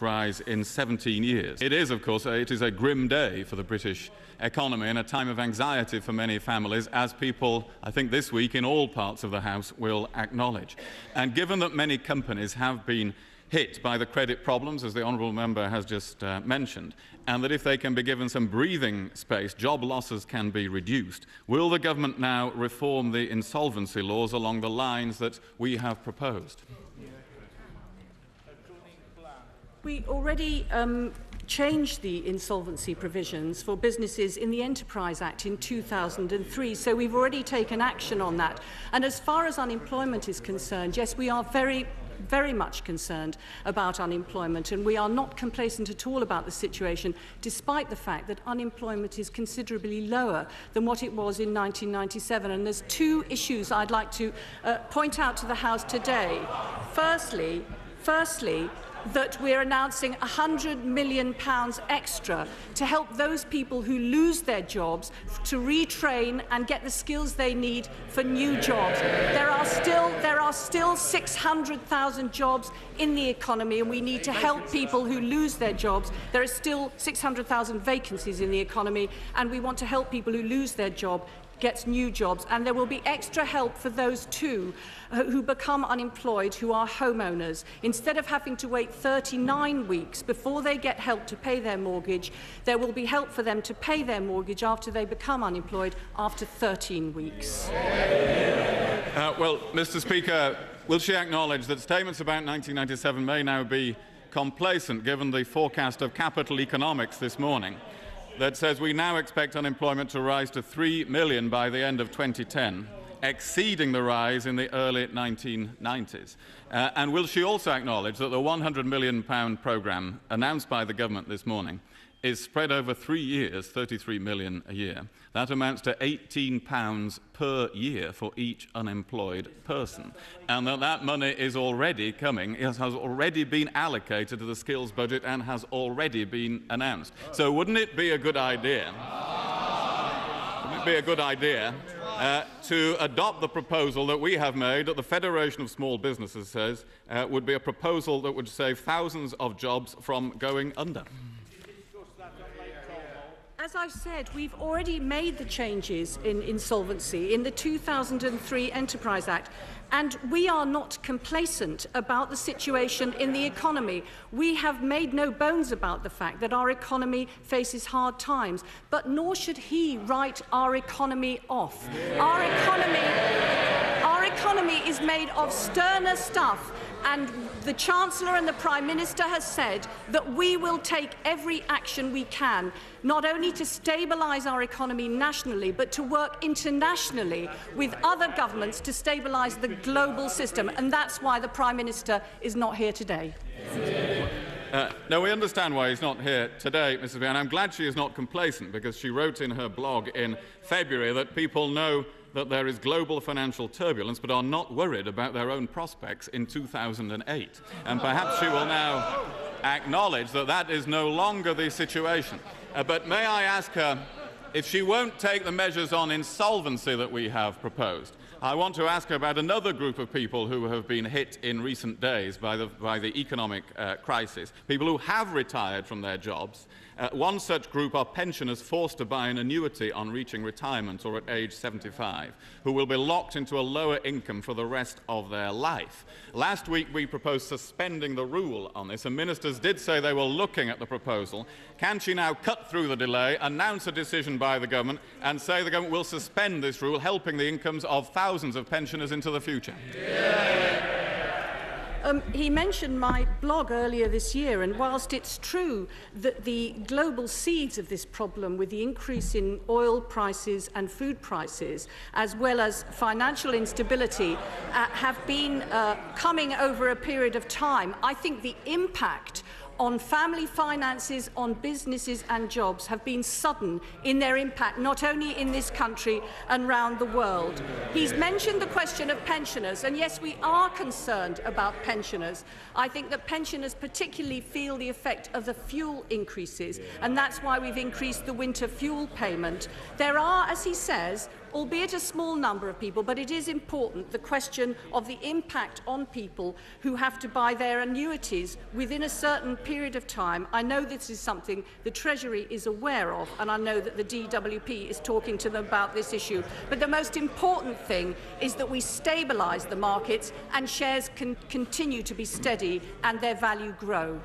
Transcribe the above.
largest rise in 17 years. It is, of course, it is a grim day for the British economy and a time of anxiety for many families, as people, I think this week, in all parts of the House will acknowledge. And given that many companies have been hit by the credit problems, as the honourable member has just mentioned, and that if they can be given some breathing space, job losses can be reduced, will the government now reform the insolvency laws along the lines that we have proposed? We already changed the insolvency provisions for businesses in the Enterprise Act in 2003, so we've already taken action on that. And as far as unemployment is concerned, yes, we are very much concerned about unemployment, and we are not complacent at all about the situation, despite the fact that unemployment is considerably lower than what it was in 1997. And there's two issues I'd like to point out to the House today. Firstly, that we're announcing £100 million extra to help those people who lose their jobs to retrain and get the skills they need for new jobs. There are still 600,000 jobs in the economy, and we need to help people who lose their jobs. There are still 600,000 vacancies in the economy, and we want to help people who lose their job get new jobs, and there will be extra help for those too who become unemployed, who are homeowners. Instead of having to wait 39 weeks before they get help to pay their mortgage, there will be help for them to pay their mortgage after they become unemployed after 13 weeks. Well, Mr. Speaker, will she acknowledge that statements about 1997 may now be complacent, given the forecast of Capital Economics this morning that says we now expect unemployment to rise to 3 million by the end of 2010, exceeding the rise in the early 1990s? And will she also acknowledge that the £100 million programme announced by the government this morning is spread over 3 years, 33 million a year? That amounts to £18 per year for each unemployed person, and that money is already coming, it has already been allocated to the skills budget and has already been announced. So wouldn't it be a good idea, to adopt the proposal that we have made, that the Federation of Small Businesses says would be a proposal that would save thousands of jobs from going under? As I've said, we've already made the changes in insolvency in the 2003 Enterprise Act, and we are not complacent about the situation in the economy. We have made no bones about the fact that our economy faces hard times, but nor should he write our economy off. Our economy is made of sterner stuff, and the Chancellor and the Prime Minister has said that we will take every action we can, not only to stabilise our economy nationally, but to work internationally with other governments to stabilise the global system. And that's why the Prime Minister is not here today. No, we understand why he's not here today, Mrs. Speaker, and I'm glad she is not complacent, because she wrote in her blog in February that people know that there is global financial turbulence but are not worried about their own prospects in 2008. And perhaps she will now acknowledge that that is no longer the situation. But may I ask her, if she won't take the measures on insolvency that we have proposed, I want to ask her about another group of people who have been hit in recent days by the economic crisis, people who have retired from their jobs. One such group are pensioners forced to buy an annuity on reaching retirement or at age 75, who will be locked into a lower income for the rest of their life. Last week we proposed suspending the rule on this, and ministers did say they were looking at the proposal. Can she now cut through the delay, announce a decision by the government, and say the government will suspend this rule, helping the incomes of thousands of pensioners into the future? He mentioned my blog earlier this year, and whilst it's true that the global seeds of this problem, with the increase in oil prices and food prices, as well as financial instability, have been coming over a period of time, I think the impact on family finances, on businesses and jobs have been sudden in their impact, not only in this country and around the world. He's mentioned the question of pensioners, and yes, we are concerned about pensioners. I think that pensioners particularly feel the effect of the fuel increases, and that's why we've increased the winter fuel payment. There are, as he says, albeit a small number of people, but it is important, the question of the impact on people who have to buy their annuities within a certain period of time. I know this is something the Treasury is aware of, and I know that the DWP is talking to them about this issue. But the most important thing is that we stabilise the markets and shares can continue to be steady and their value grow.